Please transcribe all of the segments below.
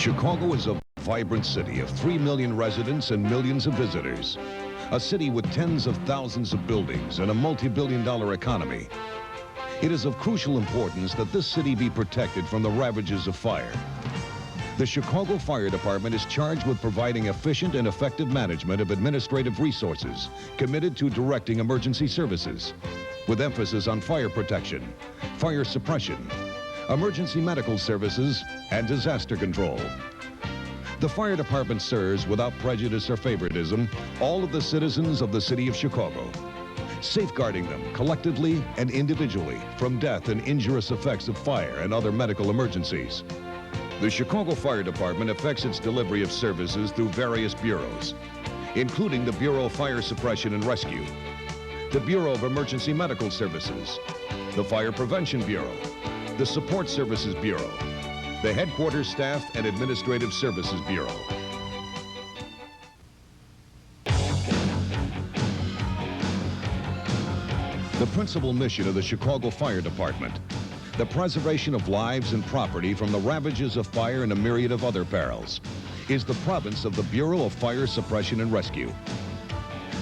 Chicago is a vibrant city of 3 million residents and millions of visitors. A city with tens of thousands of buildings and a multi-billion-dollar economy. It is of crucial importance that this city be protected from the ravages of fire. The Chicago Fire Department is charged with providing efficient and effective management of administrative resources committed to directing emergency services, with emphasis on fire protection, fire suppression, emergency medical services, and disaster control. The fire department serves without prejudice or favoritism all of the citizens of the city of Chicago, safeguarding them collectively and individually from death and injurious effects of fire and other medical emergencies. The Chicago Fire Department effects its delivery of services through various bureaus, including the Bureau of Fire Suppression and Rescue, the Bureau of Emergency Medical Services, the Fire Prevention Bureau, the Support Services Bureau, the Headquarters Staff and Administrative Services Bureau. The principal mission of the Chicago Fire Department, the preservation of lives and property from the ravages of fire and a myriad of other perils, is the province of the Bureau of Fire Suppression and Rescue.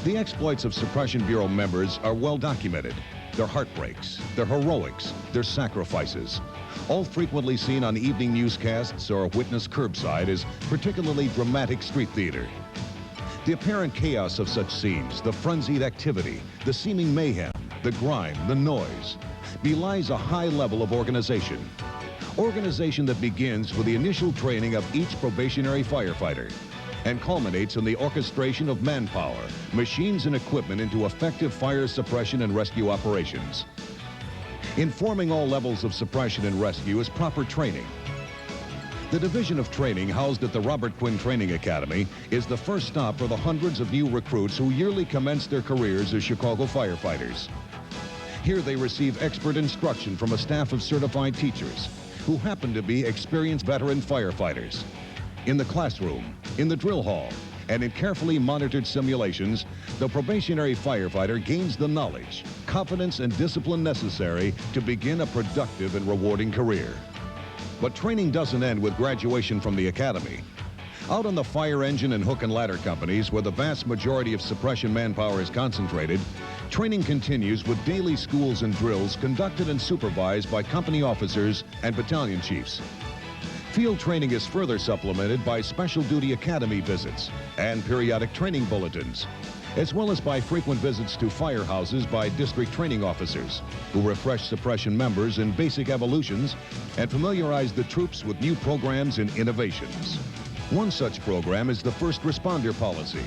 The exploits of Suppression Bureau members are well documented. Their heartbreaks, their heroics, their sacrifices, all frequently seen on evening newscasts or witnessed curbside as particularly dramatic street theater. The apparent chaos of such scenes, the frenzied activity, the seeming mayhem, the grime, the noise, belies a high level of organization. Organization that begins with the initial training of each probationary firefighter and culminates in the orchestration of manpower, machines, and equipment into effective fire suppression and rescue operations. Informing all levels of suppression and rescue is proper training. The Division of Training housed at the Robert Quinn Training Academy is the first stop for the hundreds of new recruits who yearly commence their careers as Chicago firefighters. Here they receive expert instruction from a staff of certified teachers who happen to be experienced veteran firefighters. In the classroom, in the drill hall, and in carefully monitored simulations, the probationary firefighter gains the knowledge, confidence, and discipline necessary to begin a productive and rewarding career. But training doesn't end with graduation from the academy. Out on the fire engine and hook and ladder companies, where the vast majority of suppression manpower is concentrated, training continues with daily schools and drills conducted and supervised by company officers and battalion chiefs. Field training is further supplemented by special duty academy visits and periodic training bulletins, as well as by frequent visits to firehouses by district training officers who refresh suppression members in basic evolutions and familiarize the troops with new programs and innovations. One such program is the First Responder Policy,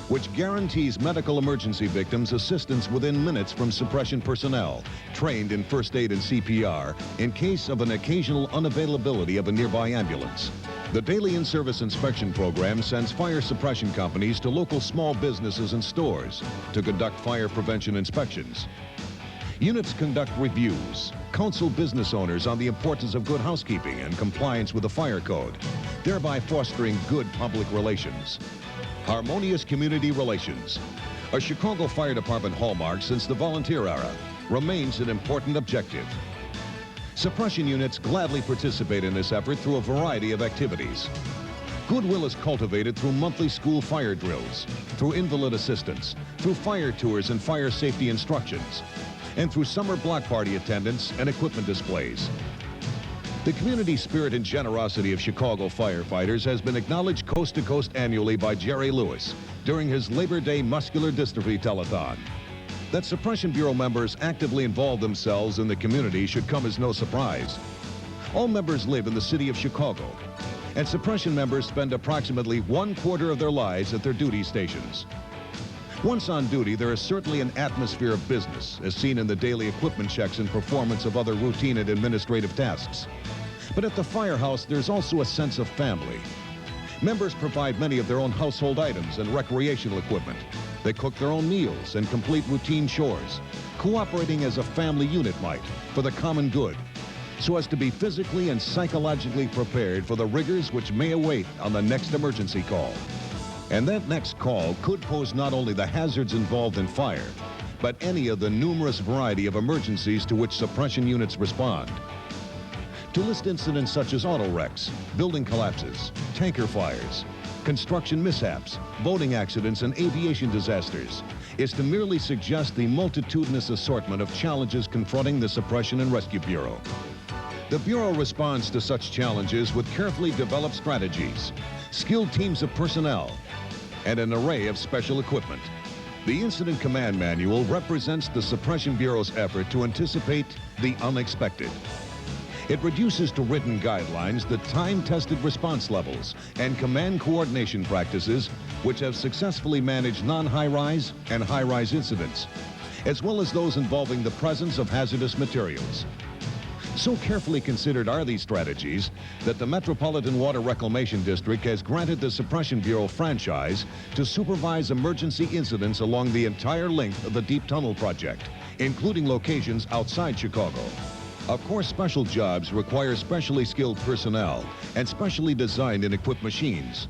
which guarantees medical emergency victims assistance within minutes from suppression personnel trained in first aid and CPR in case of an occasional unavailability of a nearby ambulance. The Daily In-Service Inspection Program sends fire suppression companies to local small businesses and stores to conduct fire prevention inspections. Units conduct reviews, counsel business owners on the importance of good housekeeping and compliance with the fire code, thereby fostering good public relations. Harmonious community relations, a Chicago Fire Department hallmark since the volunteer era, remains an important objective. Suppression units gladly participate in this effort through a variety of activities. Goodwill is cultivated through monthly school fire drills, through invalid assistance, through fire tours and fire safety instructions, and through summer block party attendance and equipment displays. The community spirit and generosity of Chicago firefighters has been acknowledged coast to coast annually by Jerry Lewis during his Labor Day Muscular Dystrophy Telethon. That Suppression Bureau members actively involve themselves in the community should come as no surprise. All members live in the city of Chicago, and suppression members spend approximately 1/4 of their lives at their duty stations. Once on duty, there is certainly an atmosphere of business, as seen in the daily equipment checks and performance of other routine and administrative tasks. But at the firehouse, there's also a sense of family. Members provide many of their own household items and recreational equipment. They cook their own meals and complete routine chores, cooperating as a family unit might for the common good, so as to be physically and psychologically prepared for the rigors which may await on the next emergency call. And that next call could pose not only the hazards involved in fire, but any of the numerous variety of emergencies to which suppression units respond. to list incidents such as auto wrecks, building collapses, tanker fires, construction mishaps, boating accidents, and aviation disasters is to merely suggest the multitudinous assortment of challenges confronting the Suppression and Rescue Bureau. The Bureau responds to such challenges with carefully developed strategies, skilled teams of personnel, and an array of special equipment. The Incident Command Manual represents the Suppression Bureau's effort to anticipate the unexpected. It reduces to written guidelines the time-tested response levels and command coordination practices which have successfully managed non-high-rise and high-rise incidents, as well as those involving the presence of hazardous materials. So carefully considered are these strategies that the Metropolitan Water Reclamation District has granted the Suppression Bureau franchise to supervise emergency incidents along the entire length of the Deep Tunnel project, including locations outside Chicago. Of course, special jobs require specially skilled personnel and specially designed and equipped machines.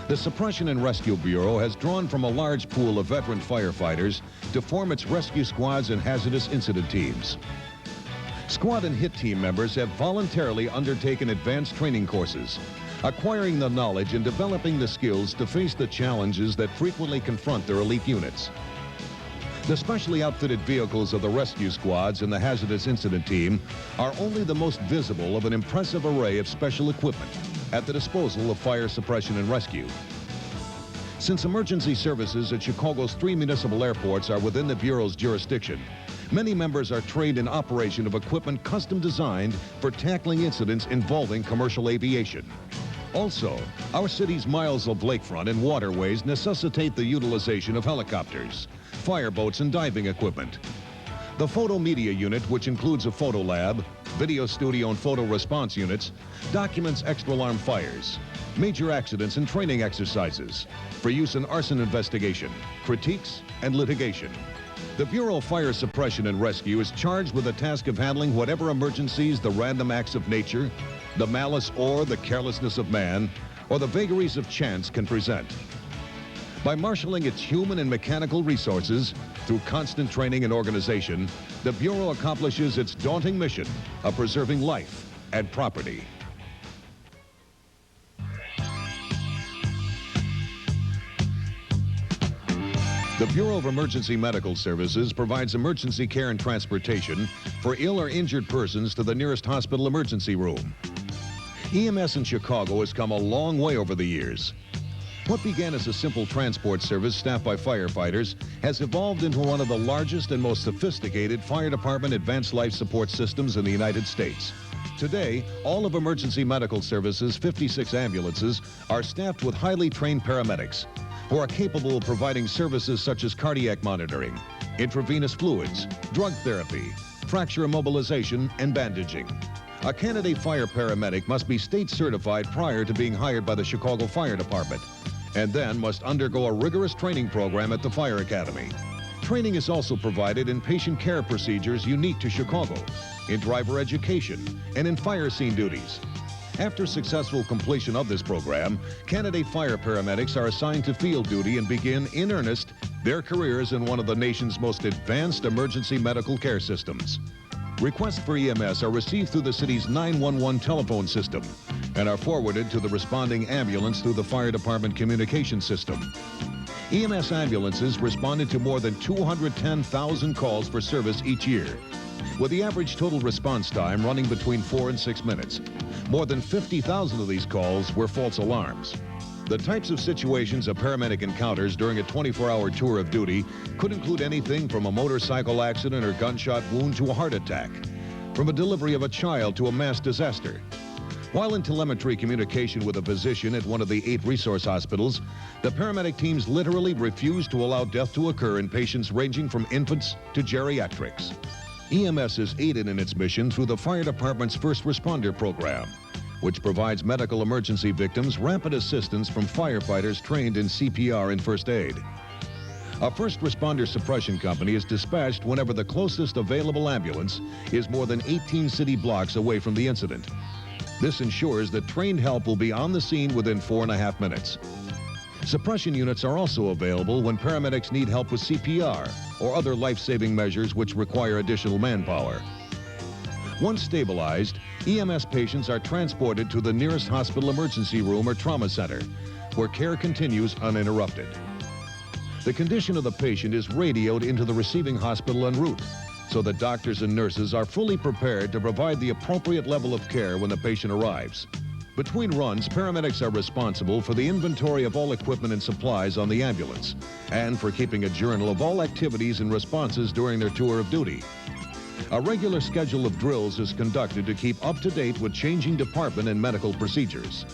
The Suppression and Rescue Bureau has drawn from a large pool of veteran firefighters to form its rescue squads and hazardous incident teams. Squad and HIT team members have voluntarily undertaken advanced training courses, acquiring the knowledge and developing the skills to face the challenges that frequently confront their elite units. The specially outfitted vehicles of the rescue squads and the hazardous incident team are only the most visible of an impressive array of special equipment at the disposal of fire suppression and rescue. Since emergency services at Chicago's 3 municipal airports are within the Bureau's jurisdiction, many members are trained in operation of equipment custom designed for tackling incidents involving commercial aviation. Also, our city's miles of lakefront and waterways necessitate the utilization of helicopters, fireboats, and diving equipment. The photo media unit, which includes a photo lab, video studio, and photo response units, documents extra alarm fires, major accidents, and training exercises for use in arson investigation, critiques, and litigation. The Bureau of Fire Suppression and Rescue is charged with the task of handling whatever emergencies the random acts of nature, the malice or the carelessness of man, or the vagaries of chance can present. By marshaling its human and mechanical resources through constant training and organization, the Bureau accomplishes its daunting mission of preserving life and property. The Bureau of Emergency Medical Services provides emergency care and transportation for ill or injured persons to the nearest hospital emergency room. EMS in Chicago has come a long way over the years. What began as a simple transport service staffed by firefighters has evolved into one of the largest and most sophisticated fire department advanced life support systems in the United States. Today, all of Emergency Medical Services' 56 ambulances are staffed with highly trained paramedics who are capable of providing services such as cardiac monitoring, intravenous fluids, drug therapy, fracture immobilization, and bandaging. A candidate fire paramedic must be state certified prior to being hired by the Chicago Fire Department, and then must undergo a rigorous training program at the Fire Academy. Training is also provided in patient care procedures unique to Chicago, in driver education, and in fire scene duties. After successful completion of this program, candidate fire paramedics are assigned to field duty and begin, in earnest, their careers in one of the nation's most advanced emergency medical care systems. Requests for EMS are received through the city's 911 telephone system and are forwarded to the responding ambulance through the fire department communication system. EMS ambulances responded to more than 210,000 calls for service each year, with the average total response time running between 4 and 6 minutes. More than 50,000 of these calls were false alarms. The types of situations a paramedic encounters during a 24-hour tour of duty could include anything from a motorcycle accident or gunshot wound to a heart attack, from a delivery of a child to a mass disaster. While in telemetry communication with a physician at one of the 8 resource hospitals, the paramedic teams literally refuse to allow death to occur in patients ranging from infants to geriatrics. EMS is aided in its mission through the Fire Department's First Responder Program, which provides medical emergency victims rapid assistance from firefighters trained in CPR and first aid. A first responder suppression company is dispatched whenever the closest available ambulance is more than 18 city blocks away from the incident. This ensures that trained help will be on the scene within 4.5 minutes. Suppression units are also available when paramedics need help with CPR or other life-saving measures which require additional manpower. Once stabilized, EMS patients are transported to the nearest hospital emergency room or trauma center, where care continues uninterrupted. The condition of the patient is radioed into the receiving hospital en route, so that doctors and nurses are fully prepared to provide the appropriate level of care when the patient arrives. Between runs, paramedics are responsible for the inventory of all equipment and supplies on the ambulance, and for keeping a journal of all activities and responses during their tour of duty. A regular schedule of drills is conducted to keep up to date with changing department and medical procedures.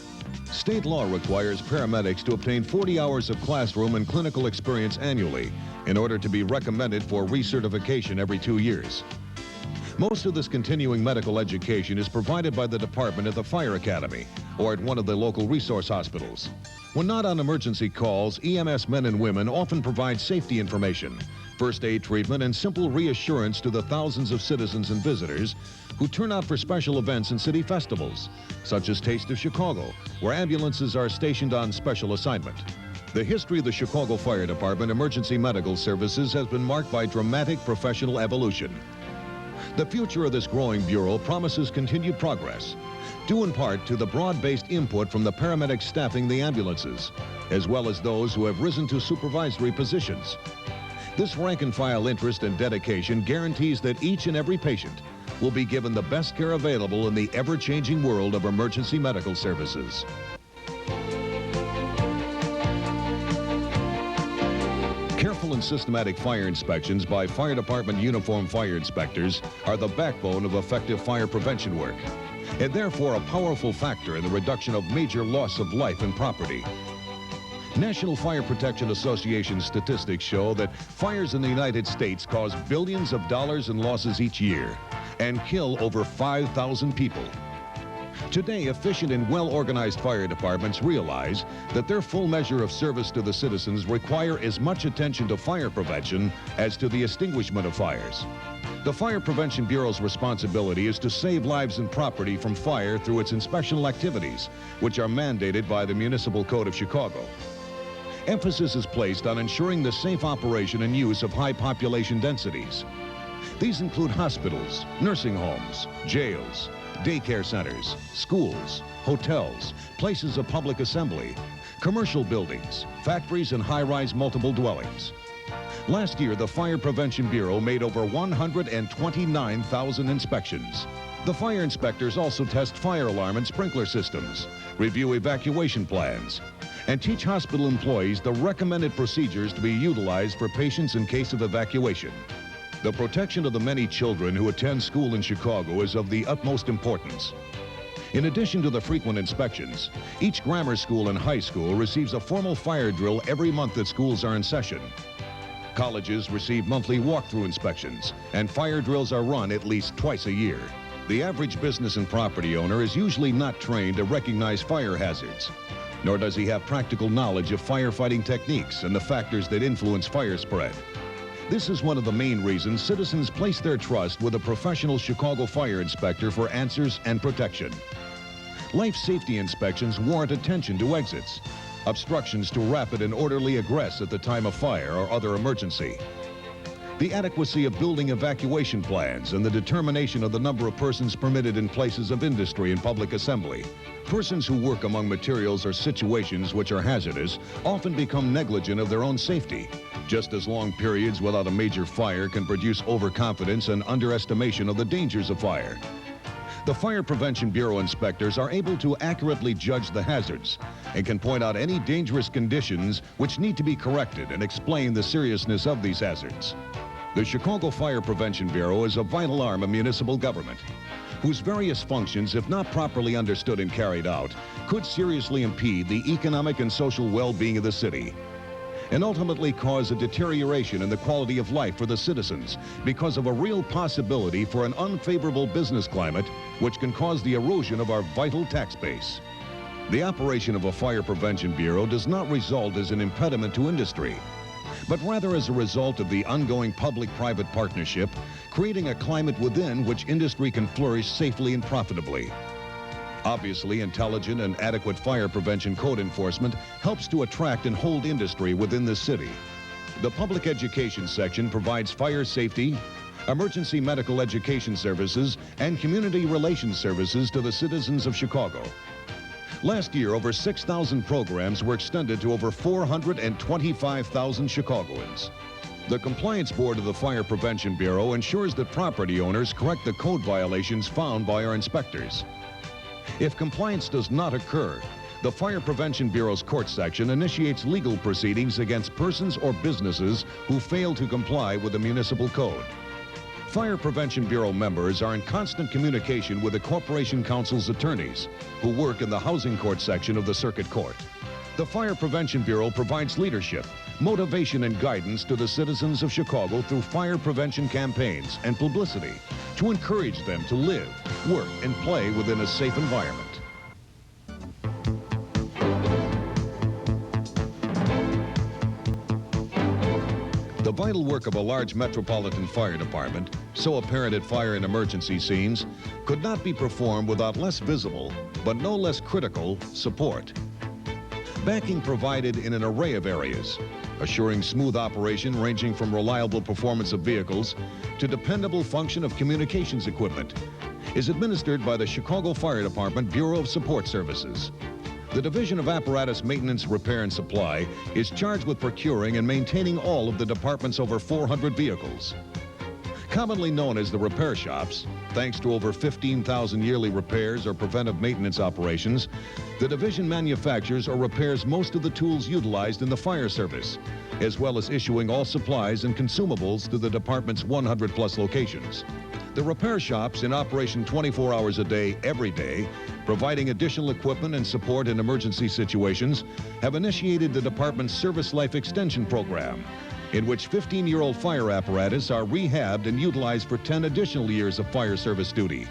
State law requires paramedics to obtain 40 hours of classroom and clinical experience annually in order to be recommended for recertification every 2 years. Most of this continuing medical education is provided by the department at the Fire Academy or at one of the local resource hospitals. When not on emergency calls, EMS men and women often provide safety information, first aid treatment, and simple reassurance to the thousands of citizens and visitors who turn out for special events and city festivals, such as Taste of Chicago, where ambulances are stationed on special assignment. The history of the Chicago Fire Department Emergency Medical Services has been marked by dramatic professional evolution. The future of this growing bureau promises continued progress, due in part to the broad-based input from the paramedics staffing the ambulances, as well as those who have risen to supervisory positions. This rank-and-file interest and dedication guarantees that each and every patient will be given the best care available in the ever-changing world of emergency medical services. Careful and systematic fire inspections by fire department uniformed fire inspectors are the backbone of effective fire prevention work, and therefore a powerful factor in the reduction of major loss of life and property. National Fire Protection Association statistics show that fires in the United States cause billions of dollars in losses each year and kill over 5,000 people. Today, efficient and well-organized fire departments realize that their full measure of service to the citizens require as much attention to fire prevention as to the extinguishment of fires. The Fire Prevention Bureau's responsibility is to save lives and property from fire through its inspectional activities, which are mandated by the Municipal Code of Chicago. Emphasis is placed on ensuring the safe operation and use of high population densities. These include hospitals, nursing homes, jails, daycare centers, schools, hotels, places of public assembly, commercial buildings, factories, and high-rise multiple dwellings. Last year, the Fire Prevention Bureau made over 129,000 inspections. The fire inspectors also test fire alarm and sprinkler systems, review evacuation plans, and teach hospital employees the recommended procedures to be utilized for patients in case of evacuation. The protection of the many children who attend school in Chicago is of the utmost importance. In addition to the frequent inspections, each grammar school and high school receives a formal fire drill every month that schools are in session. Colleges receive monthly walkthrough inspections, and fire drills are run at least twice a year. The average business and property owner is usually not trained to recognize fire hazards, nor does he have practical knowledge of firefighting techniques and the factors that influence fire spread. This is one of the main reasons citizens place their trust with a professional Chicago fire inspector for answers and protection. Life safety inspections warrant attention to exits, obstructions to rapid and orderly egress at the time of fire or other emergency, the adequacy of building evacuation plans, and the determination of the number of persons permitted in places of industry and public assembly. Persons who work among materials or situations which are hazardous often become negligent of their own safety, just as long periods without a major fire can produce overconfidence and underestimation of the dangers of fire. The Fire Prevention Bureau inspectors are able to accurately judge the hazards and can point out any dangerous conditions which need to be corrected and explain the seriousness of these hazards. The Chicago Fire Prevention Bureau is a vital arm of municipal government, whose various functions, if not properly understood and carried out, could seriously impede the economic and social well-being of the city, and ultimately cause a deterioration in the quality of life for the citizens because of a real possibility for an unfavorable business climate which can cause the erosion of our vital tax base. The operation of a Fire Prevention Bureau does not result as an impediment to industry, but rather as a result of the ongoing public-private partnership, creating a climate within which industry can flourish safely and profitably. Obviously, intelligent and adequate fire prevention code enforcement helps to attract and hold industry within the city. The public education section provides fire safety, emergency medical education services, and community relations services to the citizens of Chicago. Last year, over 6,000 programs were extended to over 425,000 Chicagoans. The Compliance Board of the Fire Prevention Bureau ensures that property owners correct the code violations found by our inspectors. If compliance does not occur, the Fire Prevention Bureau's court section initiates legal proceedings against persons or businesses who fail to comply with the municipal code. Fire Prevention Bureau members are in constant communication with the Corporation Counsel's attorneys, who work in the Housing Court section of the Circuit Court. The Fire Prevention Bureau provides leadership, motivation, and guidance to the citizens of Chicago through fire prevention campaigns and publicity to encourage them to live, work, and play within a safe environment. The vital work of a large metropolitan fire department, so apparent at fire and emergency scenes, could not be performed without less visible, but no less critical, support. Backing provided in an array of areas, assuring smooth operation ranging from reliable performance of vehicles to dependable function of communications equipment, is administered by the Chicago Fire Department Bureau of Support Services. The Division of Apparatus Maintenance, Repair, and Supply is charged with procuring and maintaining all of the department's over 400 vehicles. Commonly known as the repair shops, thanks to over 15,000 yearly repairs or preventive maintenance operations, the division manufactures or repairs most of the tools utilized in the fire service, as well as issuing all supplies and consumables to the department's 100-plus locations. The repair shops, in operation 24 hours a day, every day, providing additional equipment and support in emergency situations, have initiated the department's Service Life Extension Program, in which 15-year-old fire apparatus are rehabbed and utilized for 10 additional years of fire service duty,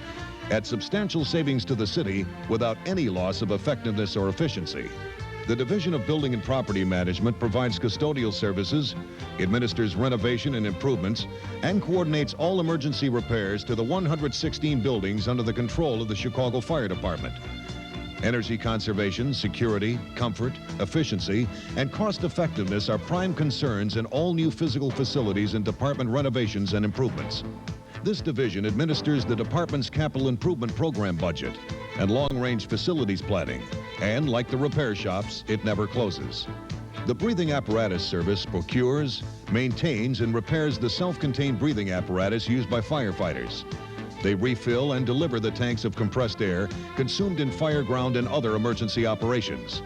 at substantial savings to the city without any loss of effectiveness or efficiency. The Division of Building and Property Management provides custodial services, administers renovation and improvements, and coordinates all emergency repairs to the 116 buildings under the control of the Chicago Fire Department. Energy conservation, security, comfort, efficiency, and cost-effectiveness are prime concerns in all new physical facilities and department renovations and improvements. This division administers the department's capital improvement program budget and long-range facilities planning, and like the repair shops, it never closes. The breathing apparatus service procures, maintains, and repairs the self-contained breathing apparatus used by firefighters. They refill and deliver the tanks of compressed air consumed in fireground and other emergency operations.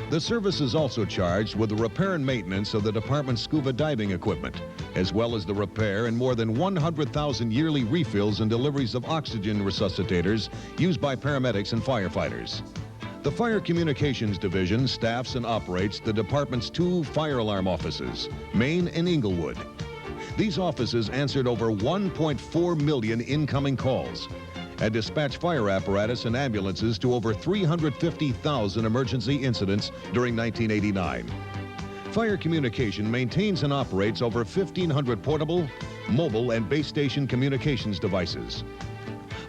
The service is also charged with the repair and maintenance of the department's scuba diving equipment, as well as the repair and more than 100,000 yearly refills and deliveries of oxygen resuscitators used by paramedics and firefighters. The Fire Communications Division staffs and operates the department's 2 fire alarm offices, Maine and Inglewood. These offices answered over 1.4 million incoming calls and dispatched fire apparatus and ambulances to over 350,000 emergency incidents during 1989. Fire Communication maintains and operates over 1,500 portable, mobile, and base station communications devices.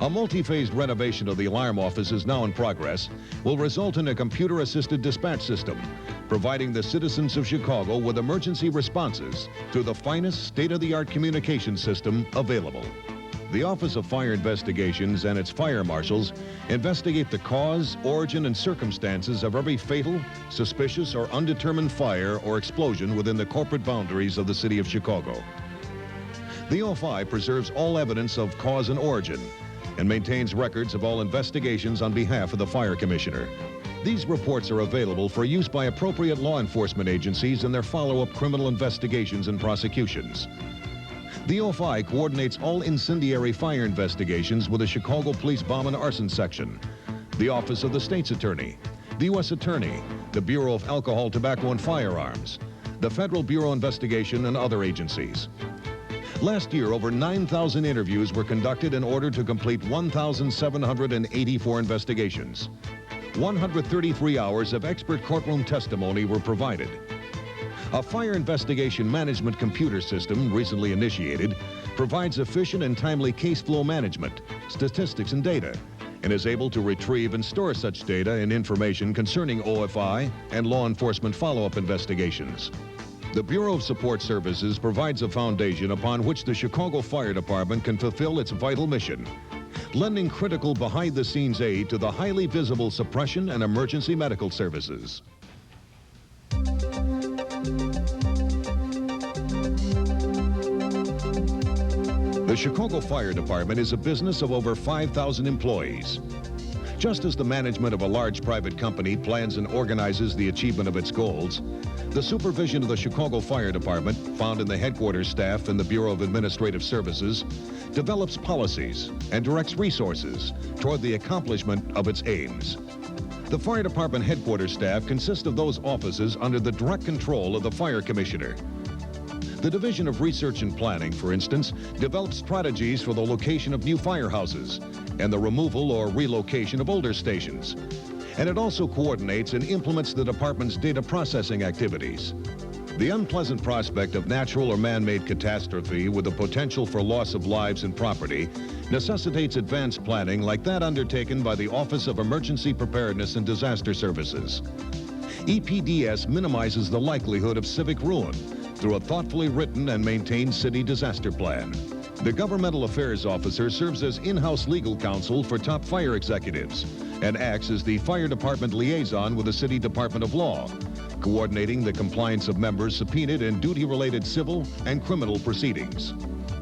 A multi-phased renovation of the alarm office is now in progress, will result in a computer-assisted dispatch system, providing the citizens of Chicago with emergency responses through the finest state-of-the-art communication system available. The Office of Fire Investigations and its fire marshals investigate the cause, origin, and circumstances of every fatal, suspicious, or undetermined fire or explosion within the corporate boundaries of the city of Chicago. The OFI preserves all evidence of cause and origin and maintains records of all investigations on behalf of the Fire Commissioner. These reports are available for use by appropriate law enforcement agencies in their follow-up criminal investigations and prosecutions. The OFI coordinates all incendiary fire investigations with the Chicago Police Bomb and Arson Section, the Office of the State's Attorney, the U.S. Attorney, the Bureau of Alcohol, Tobacco, and Firearms, the Federal Bureau of Investigation, and other agencies. Last year, over 9,000 interviews were conducted in order to complete 1,784 investigations. 133 hours of expert courtroom testimony were provided. A fire investigation management computer system, recently initiated, provides efficient and timely case flow management, statistics, and data, and is able to retrieve and store such data and information concerning OFI and law enforcement follow-up investigations. The Bureau of Support Services provides a foundation upon which the Chicago Fire Department can fulfill its vital mission, lending critical behind-the-scenes aid to the highly visible suppression and emergency medical services. The Chicago Fire Department is a business of over 5,000 employees. Just as the management of a large private company plans and organizes the achievement of its goals, the supervision of the Chicago Fire Department, found in the headquarters staff and the Bureau of Administrative Services, develops policies and directs resources toward the accomplishment of its aims. The Fire Department headquarters staff consists of those offices under the direct control of the Fire Commissioner. The Division of Research and Planning, for instance, develops strategies for the location of new firehouses and the removal or relocation of older stations. And it also coordinates and implements the department's data processing activities. The unpleasant prospect of natural or man-made catastrophe with the potential for loss of lives and property necessitates advanced planning like that undertaken by the Office of Emergency Preparedness and Disaster Services. EPDS minimizes the likelihood of civic ruin through a thoughtfully written and maintained city disaster plan. The Governmental Affairs Officer serves as in-house legal counsel for top fire executives and acts as the Fire Department liaison with the City Department of Law, coordinating the compliance of members subpoenaed in duty-related civil and criminal proceedings.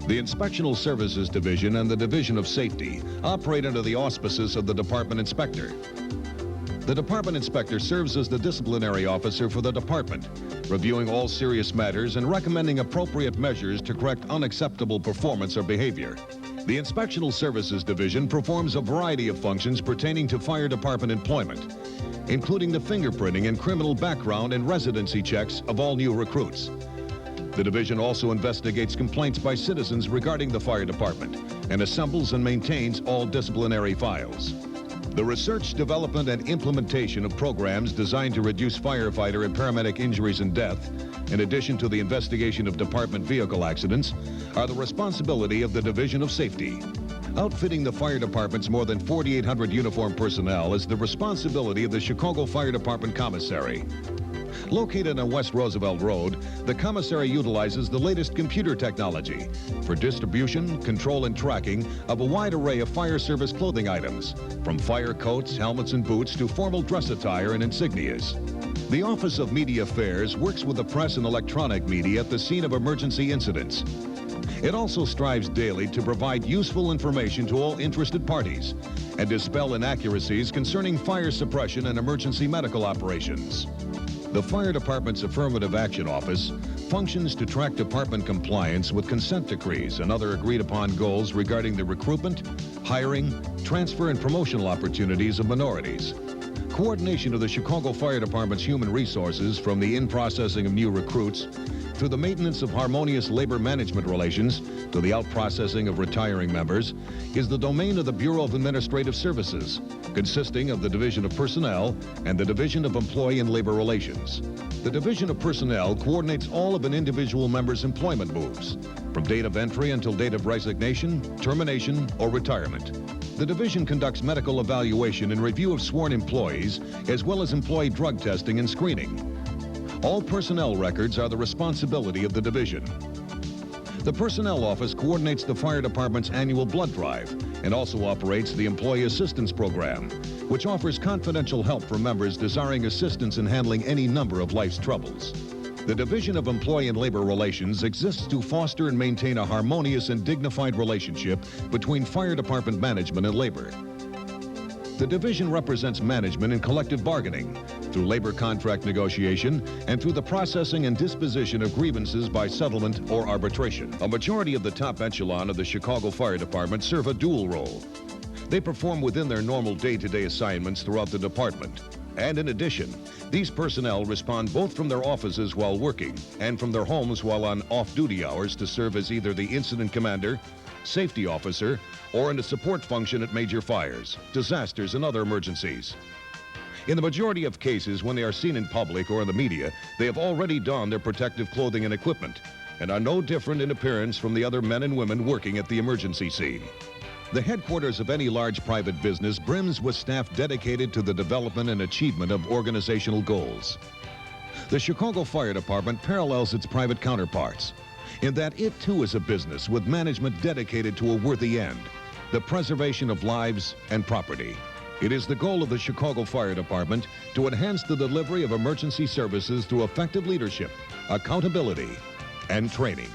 The Inspectional Services Division and the Division of Safety operate under the auspices of the Department Inspector. The Department Inspector serves as the disciplinary officer for the department, reviewing all serious matters and recommending appropriate measures to correct unacceptable performance or behavior. The Inspectional Services Division performs a variety of functions pertaining to fire department employment, including the fingerprinting and criminal background and residency checks of all new recruits. The division also investigates complaints by citizens regarding the fire department and assembles and maintains all disciplinary files. The research, development, and implementation of programs designed to reduce firefighter and paramedic injuries and death, in addition to the investigation of department vehicle accidents, are the responsibility of the Division of Safety. Outfitting the fire department's more than 4,800 uniformed personnel is the responsibility of the Chicago Fire Department Commissary. Located on West Roosevelt Road, the commissary utilizes the latest computer technology for distribution, control, and tracking of a wide array of fire service clothing items, from fire coats, helmets, and boots to formal dress attire and insignias. The Office of Media Affairs works with the press and electronic media at the scene of emergency incidents. It also strives daily to provide useful information to all interested parties and dispel inaccuracies concerning fire suppression and emergency medical operations. The Fire Department's Affirmative Action Office functions to track department compliance with consent decrees and other agreed-upon goals regarding the recruitment, hiring, transfer, and promotional opportunities of minorities. Coordination of the Chicago Fire Department's human resources, from the in-processing of new recruits through the maintenance of harmonious labor management relations to the out-processing of retiring members, is the domain of the Bureau of Administrative Services, consisting of the Division of Personnel and the Division of Employee and Labor Relations. The Division of Personnel coordinates all of an individual member's employment moves, from date of entry until date of resignation, termination, or retirement. The division conducts medical evaluation and review of sworn employees, as well as employee drug testing and screening. All personnel records are the responsibility of the division. The Personnel Office coordinates the Fire Department's annual blood drive and also operates the Employee Assistance Program, which offers confidential help for members desiring assistance in handling any number of life's troubles. The Division of Employee and Labor Relations exists to foster and maintain a harmonious and dignified relationship between Fire Department management and labor. The division represents management in collective bargaining, through labor contract negotiation, and through the processing and disposition of grievances by settlement or arbitration. A majority of the top echelon of the Chicago Fire Department serve a dual role. They perform within their normal day-to-day assignments throughout the department. And in addition, these personnel respond both from their offices while working and from their homes while on off-duty hours to serve as either the incident commander, safety officer, or in a support function at major fires, disasters, and other emergencies. In the majority of cases, when they are seen in public or in the media, they have already donned their protective clothing and equipment and are no different in appearance from the other men and women working at the emergency scene. The headquarters of any large private business brims with staff dedicated to the development and achievement of organizational goals. The Chicago Fire Department parallels its private counterparts in that it too is a business with management dedicated to a worthy end, the preservation of lives and property. It is the goal of the Chicago Fire Department to enhance the delivery of emergency services through effective leadership, accountability, and training.